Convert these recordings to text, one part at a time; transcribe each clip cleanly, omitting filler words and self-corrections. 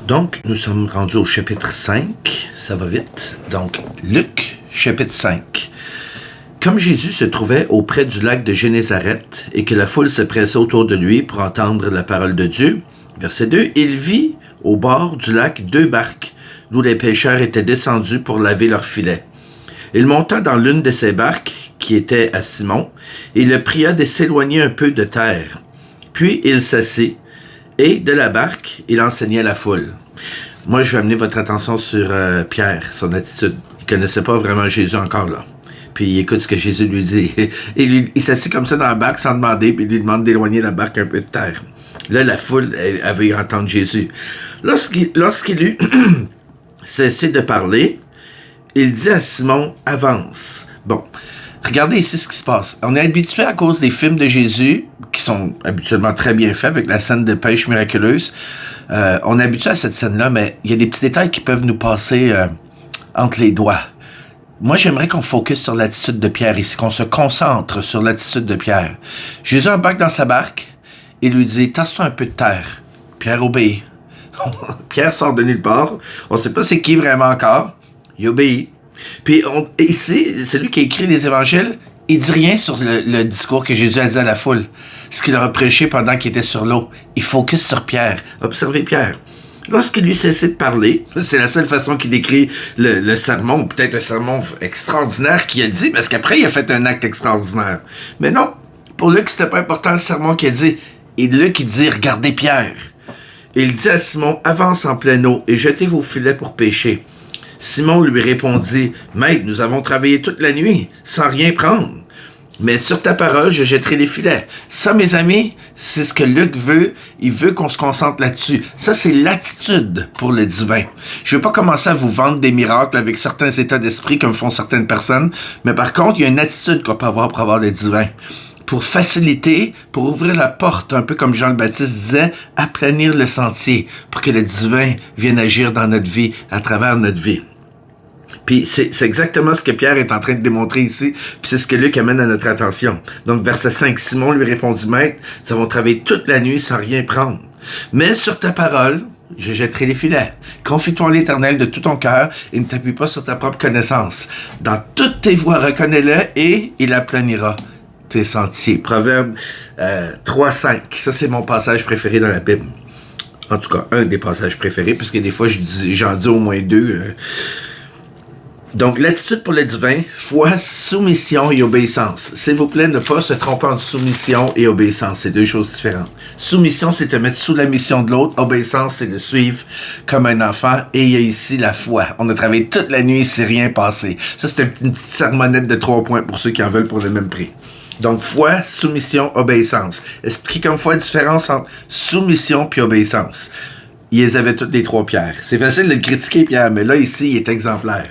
Donc, nous sommes rendus au chapitre 5, ça va vite. Donc, Luc, chapitre 5. Comme Jésus se trouvait auprès du lac de Génézareth et que la foule se pressait autour de lui pour entendre la parole de Dieu, verset 2, il vit au bord du lac 2 barques d'où les pêcheurs étaient descendus pour laver leurs filets. Il monta dans l'une de ces barques, qui était à Simon, et le pria de s'éloigner un peu de terre. Puis il s'assit, et de la barque, il enseignait à la foule. Moi, je vais amener votre attention sur Pierre, son attitude. Il connaissait pas vraiment Jésus encore, là. Puis il écoute ce que Jésus lui dit. Il s'assit comme ça dans la barque sans demander, puis il lui demande d'éloigner la barque un peu de terre. Là, la foule, elle veut entendre Jésus. Lorsqu'il eut cessé de parler, il dit à Simon, avance. Bon, regardez ici ce qui se passe. On est habitué à cause des films de Jésus, qui sont habituellement très bien faits, avec la scène de pêche miraculeuse. On est habitué à cette scène-là, mais il y a des petits détails qui peuvent nous passer entre les doigts. Moi, j'aimerais qu'on focus sur l'attitude de Pierre ici, qu'on se concentre sur l'attitude de Pierre. Jésus embarque dans sa barque et lui dit, tasse-toi un peu de terre. Pierre obéit. Pierre sort de nulle part. On ne sait pas c'est qui vraiment encore. Il obéit. Puis ici, celui qui a écrit les évangiles, il dit rien sur le discours que Jésus a dit à la foule. Ce qu'il a prêché pendant qu'il était sur l'eau. Il focus sur Pierre. Observez Pierre. Lorsqu'il lui cessait de parler, c'est la seule façon qu'il décrit le sermon, ou peut-être un sermon extraordinaire qu'il a dit, parce qu'après, il a fait un acte extraordinaire. Mais non, pour Luc, c'était pas important le sermon qu'il a dit. Et Luc, il dit, regardez Pierre. Et il dit à Simon, avance en pleine eau et jetez vos filets pour pêcher. Simon lui répondit, Maître, nous avons travaillé toute la nuit, sans rien prendre. Mais sur ta parole, je jetterai les filets. Ça, mes amis, c'est ce que Luc veut. Il veut qu'on se concentre là-dessus. Ça, c'est l'attitude pour le divin. Je ne veux pas commencer à vous vendre des miracles avec certains états d'esprit comme font certaines personnes. Mais par contre, il y a une attitude qu'on peut avoir pour avoir le divin. Pour faciliter, pour ouvrir la porte, un peu comme Jean le Baptiste disait, aplanir le sentier pour que le divin vienne agir dans notre vie, à travers notre vie. Puis c'est exactement ce que Pierre est en train de démontrer ici, puis c'est ce que Luc amène à notre attention. Donc verset 5, Simon lui répondit, Maître, nous avons travaillé toute la nuit sans rien prendre. Mais sur ta parole, je jetterai les filets. Confie-toi en l'Éternel de tout ton cœur et ne t'appuie pas sur ta propre connaissance. Dans toutes tes voies, reconnais-le et il aplanira tes sentiers. Proverbe 3-5. Ça, c'est mon passage préféré dans la Bible. En tout cas, un des passages préférés, puisque des fois, j'en dis au moins deux. Donc, l'attitude pour le divin, foi, soumission et obéissance. S'il vous plaît, ne pas se tromper entre soumission et obéissance. C'est deux choses différentes. Soumission, c'est te mettre sous la mission de l'autre. Obéissance, c'est de suivre comme un enfant. Et il y a ici la foi. On a travaillé toute la nuit, c'est rien passé. Ça, c'est une petite sermonnette de 3 points pour ceux qui en veulent pour le même prix. Donc, foi, soumission, obéissance. Expliquez comme fois la différence entre soumission et obéissance. Ils avaient toutes les 3 pierres. C'est facile de le critiquer, Pierre, mais là, ici, il est exemplaire.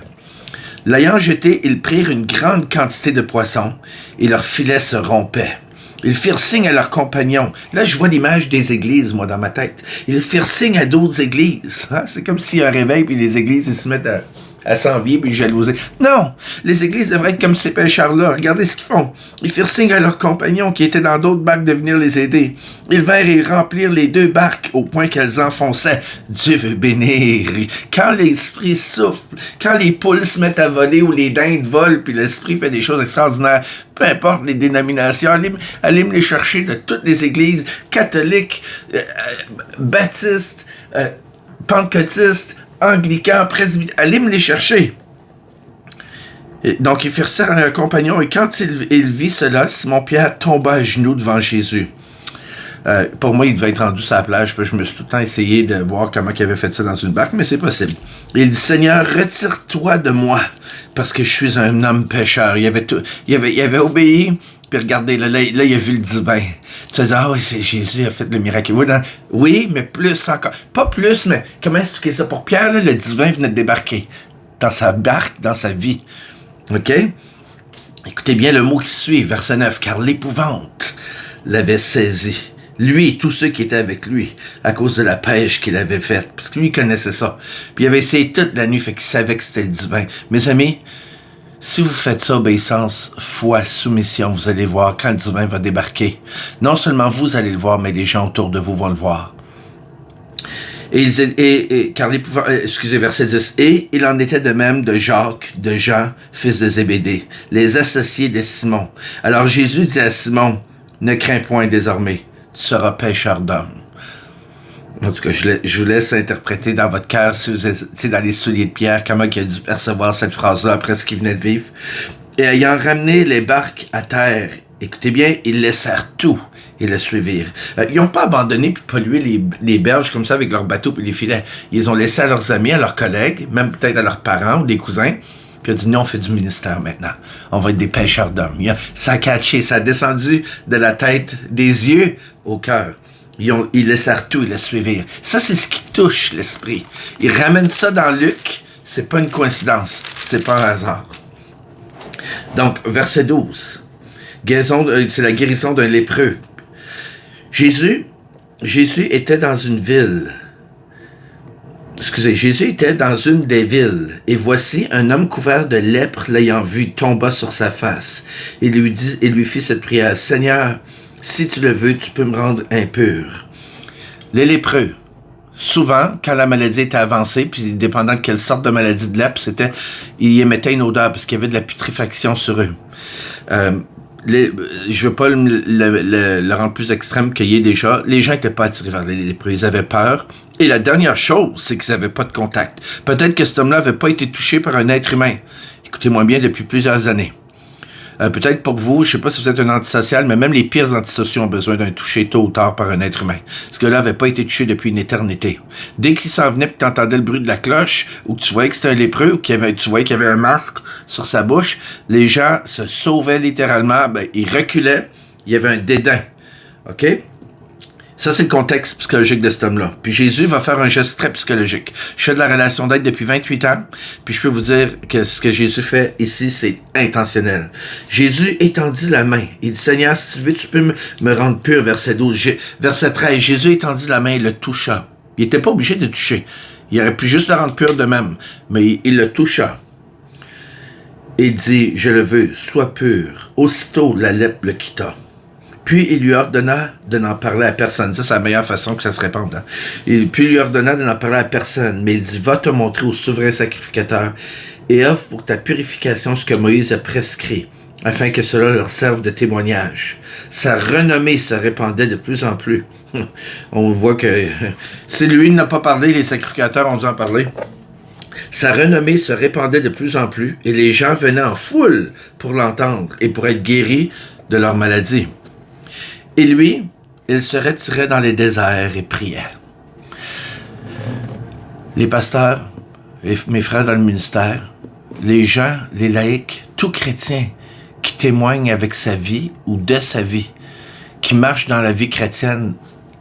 L'ayant jeté, ils prirent une grande quantité de poissons, et leurs filets se rompaient. Ils firent signe à leurs compagnons. Là, je vois l'image des églises, moi, dans ma tête. Ils firent signe à d'autres églises. Hein? C'est comme s'il y a un réveil, puis les églises, ils se mettent à s'envier puis jalouser. Non! Les églises devraient être comme ces pêcheurs-là. Regardez ce qu'ils font. Ils firent signe à leurs compagnons qui étaient dans d'autres barques de venir les aider. Ils vinrent et remplirent les 2 barques au point qu'elles enfonçaient. Dieu veut bénir. Quand l'esprit souffle, quand les poules se mettent à voler ou les dindes volent puis l'esprit fait des choses extraordinaires, peu importe les dénominations, allez me les chercher de toutes les églises catholiques, baptistes, pentecôtistes, anglicans, presbytériens, allez me les chercher. Et donc, il fit ça à un compagnon, et quand il vit cela, Simon-Pierre tomba à genoux devant Jésus. Pour moi, il devait être rendu sur la plage, puis je me suis tout le temps essayé de voir comment il avait fait ça dans une barque, mais c'est possible. Il dit, Seigneur, retire-toi de moi, parce que je suis un homme pécheur. Il avait obéi, puis regardez, là, il a vu le divin. Tu dis, ah oui, c'est Jésus qui a fait le miracle. Oui, mais plus encore. Pas plus, mais comment expliquer ça? Pour Pierre, là, le divin venait de débarquer dans sa barque, dans sa vie. OK? Écoutez bien le mot qui suit, verset 9. Car l'épouvante l'avait saisi. Lui et tous ceux qui étaient avec lui, à cause de la pêche qu'il avait faite. Parce que lui, il connaissait ça. Puis il avait essayé toute la nuit, fait qu'il savait que c'était le divin. Mes amis, si vous faites ça, obéissance, foi, soumission, vous allez voir quand le divin va débarquer. Non seulement vous allez le voir, mais les gens autour de vous vont le voir. Verset 10. Et il en était de même de Jacques, de Jean, fils de Zébédée, les associés de Simon. Alors Jésus dit à Simon, ne crains point désormais, tu seras pêcheur d'hommes. En tout cas, je vous laisse interpréter dans votre cœur, si vous êtes dans les souliers de Pierre, comment il a dû percevoir cette phrase-là après ce qu'il venait de vivre. Et ayant ramené les barques à terre, écoutez bien, ils laissèrent tout et le suivirent. Ils n'ont pas abandonné puis pollué les berges comme ça avec leurs bateaux et les filets. Ils les ont laissés à leurs amis, à leurs collègues, même peut-être à leurs parents ou des cousins. Puis il a dit, non, on fait du ministère maintenant. On va être des pêcheurs d'hommes. Ça a catché, ça a descendu de la tête, des yeux au cœur. Ils laissèrent tout, ils le suivirent. Ça, c'est ce qui touche l'esprit. Ils ramènent ça dans Luc. C'est pas une coïncidence. C'est pas un hasard. Donc, verset 12. C'est la guérison d'un lépreux. Jésus était dans une ville. Jésus était dans une des villes. Et voici, un homme couvert de lèpre, l'ayant vu, tomba sur sa face. Et lui fit cette prière. Seigneur, si tu le veux, tu peux me rendre impur. Les lépreux, souvent, quand la maladie était avancée, puis dépendant de quelle sorte de maladie de lèpre, ils y émettaient une odeur, parce qu'il y avait de la putréfaction sur eux. Je veux pas le rendre plus extrême qu'il y ait déjà. Les gens n'étaient pas attirés vers les lépreux, ils avaient peur. Et la dernière chose, c'est qu'ils n'avaient pas de contact. Peut-être que cet homme-là n'avait pas été touché par un être humain. Écoutez-moi bien, depuis plusieurs années. Peut-être pour vous, je sais pas si vous êtes un antisocial, mais même les pires antisociaux ont besoin d'un toucher tôt ou tard par un être humain. Ce gars-là n'avait pas été touché depuis une éternité. Dès qu'il s'en venait et que tu entendais le bruit de la cloche, ou que tu voyais que c'était un lépreux, ou que tu voyais qu'il y avait un masque sur sa bouche, les gens se sauvaient littéralement, ils reculaient, il y avait un dédain. OK? Ça, c'est le contexte psychologique de cet homme-là. Puis Jésus va faire un geste très psychologique. Je fais de la relation d'aide depuis 28 ans, puis je peux vous dire que ce que Jésus fait ici, c'est intentionnel. Jésus étendit la main. Il dit, Seigneur, si tu veux, tu peux me rendre pur, verset 12. Verset 13, Jésus étendit la main et le toucha. Il n'était pas obligé de toucher. Il aurait pu juste le rendre pur de même, mais il le toucha. Il dit, je le veux, sois pur. Aussitôt, la lèpre le quitta. Puis il lui ordonna de n'en parler à personne. Ça, c'est la meilleure façon que ça se répande. Hein? Puis il lui ordonna de n'en parler à personne. Mais il dit, va te montrer au souverain sacrificateur et offre pour ta purification ce que Moïse a prescrit, afin que cela leur serve de témoignage. Sa renommée se répandait de plus en plus. On voit que si lui n'a pas parlé, les sacrificateurs ont dû en parler. Sa renommée se répandait de plus en plus et les gens venaient en foule pour l'entendre et pour être guéris de leur maladie. Et lui, il se retirait dans les déserts et priait. Les pasteurs, mes frères dans le ministère, les gens, les laïcs, tout chrétien qui témoigne avec sa vie ou de sa vie, qui marche dans la vie chrétienne,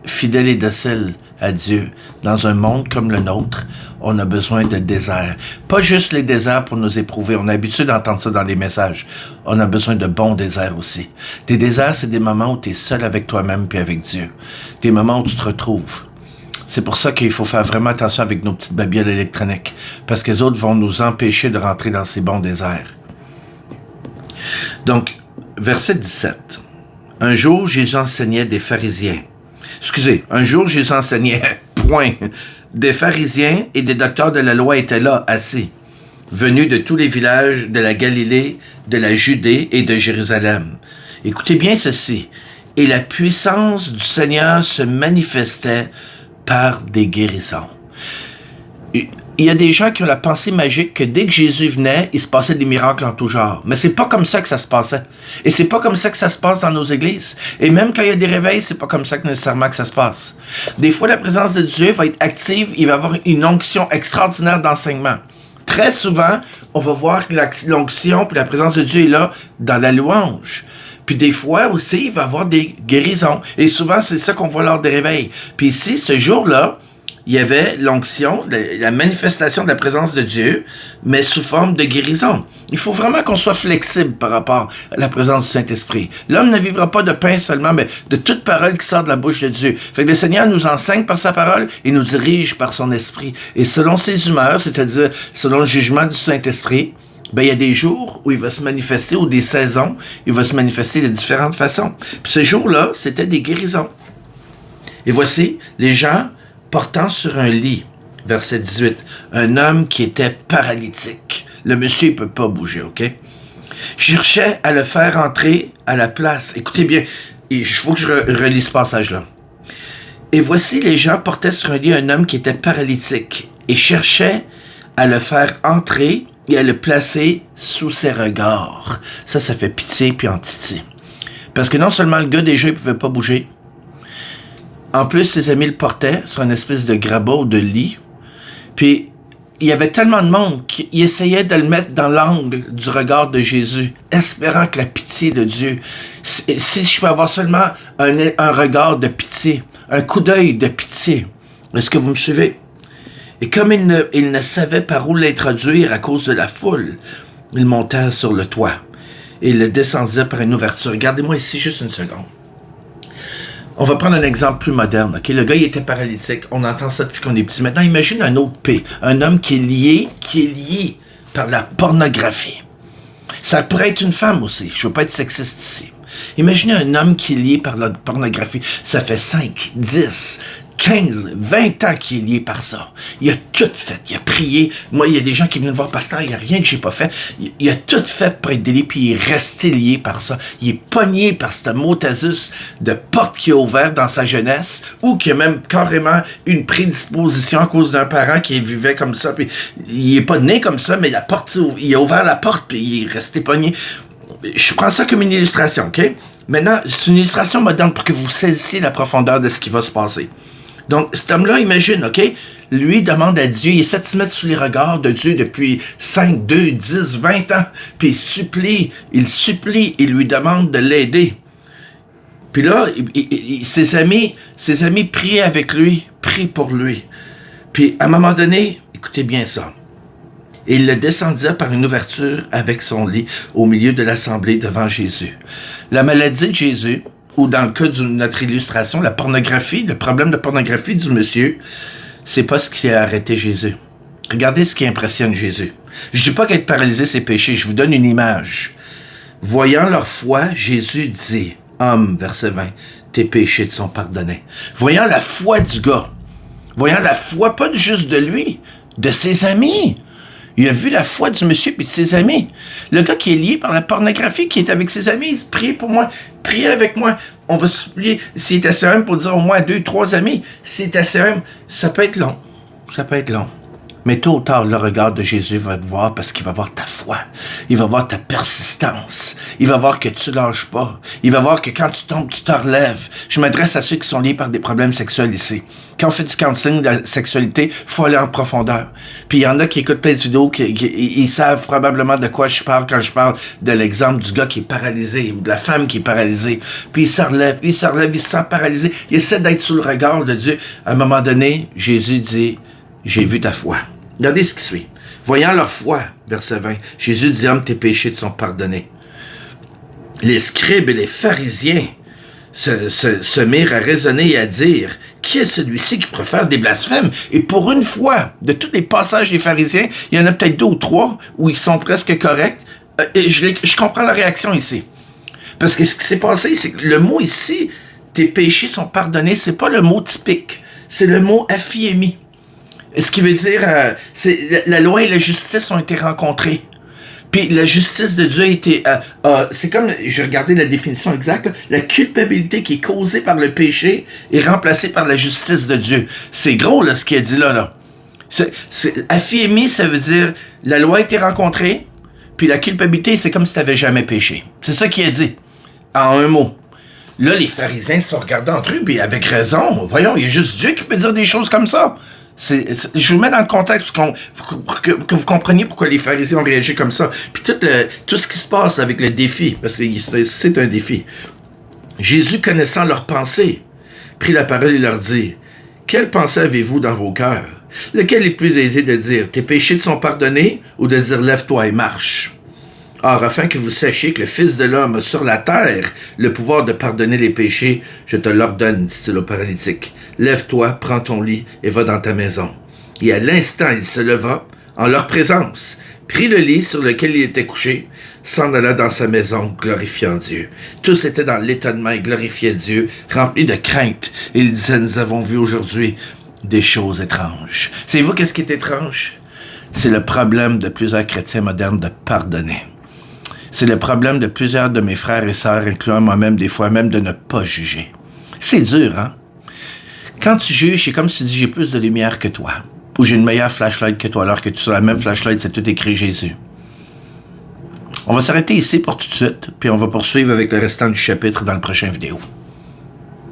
fidèle et docile à Dieu, dans un monde comme le nôtre, on a besoin de déserts. Pas juste les déserts pour nous éprouver. On a l'habitude d'entendre ça dans les messages. On a besoin de bons déserts aussi. Des déserts, c'est des moments où tu es seul avec toi-même puis avec Dieu. Des moments où tu te retrouves. C'est pour ça qu'il faut faire vraiment attention avec nos petites babioles électroniques. Parce que les autres vont nous empêcher de rentrer dans ces bons déserts. Donc, verset 17. Un jour, Jésus enseignait des pharisiens. Un jour, Jésus enseignait, point. Des pharisiens et des docteurs de la loi étaient là, assis, venus de tous les villages de la Galilée, de la Judée et de Jérusalem. Écoutez bien ceci. Et la puissance du Seigneur se manifestait par des guérissons. Il y a des gens qui ont la pensée magique que dès que Jésus venait, il se passait des miracles en tout genre. Mais c'est pas comme ça que ça se passait. Et c'est pas comme ça que ça se passe dans nos églises. Et même quand il y a des réveils, c'est pas comme ça que nécessairement que ça se passe. Des fois, la présence de Dieu va être active, il va y avoir une onction extraordinaire d'enseignement. Très souvent, on va voir que l'onction puis la présence de Dieu est là dans la louange. Puis des fois aussi, il va y avoir des guérisons. Et souvent, c'est ça qu'on voit lors des réveils. Puis ici, ce jour-là, il y avait l'onction, la manifestation de la présence de Dieu, mais sous forme de guérison. Il faut vraiment qu'on soit flexible par rapport à la présence du Saint-Esprit. L'homme ne vivra pas de pain seulement, mais de toute parole qui sort de la bouche de Dieu. Fait que le Seigneur nous enseigne par sa parole et nous dirige par son esprit. Et selon ses humeurs, c'est-à-dire selon le jugement du Saint-Esprit, il y a des jours où il va se manifester, ou des saisons, il va se manifester de différentes façons. Puis ce jour-là, c'était des guérisons. Et voici, les gens portant sur un lit, verset 18, un homme qui était paralytique. Le monsieur, il peut pas bouger, OK? Cherchait à le faire entrer à la place. Écoutez bien, il faut que je relis ce passage-là. Et voici, les gens portaient sur un lit un homme qui était paralytique et cherchaient à le faire entrer et à le placer sous ses regards. Ça fait pitié puis antiti. Parce que non seulement le gars, déjà, il pouvait pas bouger. En plus, ses amis le portaient sur une espèce de grabat ou de lit. Puis, il y avait tellement de monde qu'il essayait de le mettre dans l'angle du regard de Jésus, espérant que la pitié de Dieu, si je peux avoir seulement un regard de pitié, un coup d'œil de pitié. Est-ce que vous me suivez? Et comme il ne savait par où l'introduire à cause de la foule, il monta sur le toit et il le descendit par une ouverture. Regardez-moi ici juste une seconde. On va prendre un exemple plus moderne. Okay? Le gars, il était paralytique. On entend ça depuis qu'on est petit. Maintenant, imagine un autre P. Un homme qui est lié par la pornographie. Ça pourrait être une femme aussi. Je ne veux pas être sexiste ici. Imaginez un homme qui est lié par la pornographie. Ça fait 5, 10, 15, 20 ans qu'il est lié par ça. Il a tout fait. Il a prié. Moi, il y a des gens qui viennent me voir, pasteur, il n'y a rien que j'ai pas fait. Il a tout fait pour être délié, puis il est resté lié par ça. Il est pogné par ce motasus de porte qui a ouvert dans sa jeunesse, ou qui a même carrément une prédisposition à cause d'un parent qui vivait comme ça, puis il est pas né comme ça, mais la porte, il a ouvert la porte, puis il est resté pogné. Je prends ça comme une illustration, OK? Maintenant, c'est une illustration moderne pour que vous saisissiez la profondeur de ce qui va se passer. Donc, cet homme-là, imagine, OK? Lui demande à Dieu, il essaie de se mettre sous les regards de Dieu depuis 5, 2, 10, 20 ans. Puis il supplie, il lui demande de l'aider. Puis là, ses amis prient avec lui, prient pour lui. Puis à un moment donné, écoutez bien ça. Il le descendit par une ouverture avec son lit au milieu de l'assemblée devant Jésus. La maladie de Jésus, ou dans le cas de notre illustration, la pornographie, le problème de pornographie du monsieur, c'est pas ce qui a arrêté Jésus. Regardez ce qui impressionne Jésus. Je dis pas qu'être paralysé, c'est péché. Je vous donne une image. Voyant leur foi, Jésus dit, « Homme, verset 20, tes péchés te sont pardonnés. » Voyant la foi du gars, voyant la foi pas juste de lui, de ses amis. Il a vu la foi du monsieur et de ses amis. Le gars qui est lié par la pornographie, qui est avec ses amis, il dit, priez pour moi, priez avec moi. On va supplier. S'il est assez humble pour dire au moins 2, 3 amis, s'il est assez humble, ça peut être long. Ça peut être long. Mais tôt ou tard, le regard de Jésus va te voir parce qu'il va voir ta foi. Il va voir ta persistance. Il va voir que tu lâches pas. Il va voir que quand tu tombes, tu te relèves. Je m'adresse à ceux qui sont liés par des problèmes sexuels ici. Quand on fait du counseling de la sexualité, il faut aller en profondeur. Puis il y en a qui écoutent plein de vidéos, ils savent probablement de quoi je parle quand je parle de l'exemple du gars qui est paralysé ou de la femme qui est paralysée. Puis il se relève, il se sent paralysé. Il essaie d'être sous le regard de Dieu. À un moment donné, Jésus dit, « J'ai vu ta foi. » Regardez ce qui suit. Voyant leur foi, verset 20, Jésus dit, « Homme, tes péchés te sont pardonnés. » Les scribes et les pharisiens se mirent à raisonner et à dire, « Qui est celui-ci qui préfère des blasphèmes? » Et pour une fois, de tous les passages des pharisiens, il y en a peut-être 2 ou 3 où ils sont presque corrects. Et je comprends la réaction ici. Parce que ce qui s'est passé, c'est que le mot ici, « Tes péchés sont pardonnés », c'est pas le mot typique. C'est le mot « aphiémie ». Ce qui veut dire, la loi et la justice ont été rencontrées. Puis la justice de Dieu a été... c'est comme, j'ai regardé la définition exacte, là, la culpabilité qui est causée par le péché est remplacée par la justice de Dieu. C'est gros, là, ce qu'il a dit là. Aphiémie, ça veut dire, la loi a été rencontrée, puis la culpabilité, c'est comme si tu n'avais jamais péché. C'est ça qu'il a dit, en un mot. Là, les pharisiens se sont regardés entre eux, puis avec raison. Voyons, il y a juste Dieu qui peut dire des choses comme ça. Je vous mets dans le contexte pour que vous compreniez pourquoi les pharisiens ont réagi comme ça. Puis tout ce qui se passe avec le défi, parce que c'est un défi. Jésus, connaissant leurs pensées, prit la parole et leur dit, « Quelle pensée avez-vous dans vos cœurs? Lequel est plus aisé de dire, tes péchés te sont pardonnés, ou de dire, lève-toi et marche? Or, afin que vous sachiez que le Fils de l'homme a sur la terre le pouvoir de pardonner les péchés, je te l'ordonne, dit-il au paralytique. Lève-toi, prends ton lit et va dans ta maison. Et à l'instant, il se leva, en leur présence, prit le lit sur lequel il était couché, s'en alla dans sa maison, glorifiant Dieu. Tous étaient dans l'étonnement et glorifiaient Dieu, remplis de crainte. Et ils disaient, nous avons vu aujourd'hui des choses étranges. Savez-vous qu'est-ce qui est étrange? C'est le problème de plusieurs chrétiens modernes de pardonner. C'est le problème de plusieurs de mes frères et sœurs, incluant moi-même, des fois même, de ne pas juger. C'est dur, hein? Quand tu juges, c'est comme si tu dis « j'ai plus de lumière que toi » ou « j'ai une meilleure flashlight que toi », alors que sur la même flashlight, c'est tout écrit Jésus. On va s'arrêter ici pour tout de suite, puis on va poursuivre avec le restant du chapitre dans le prochain vidéo.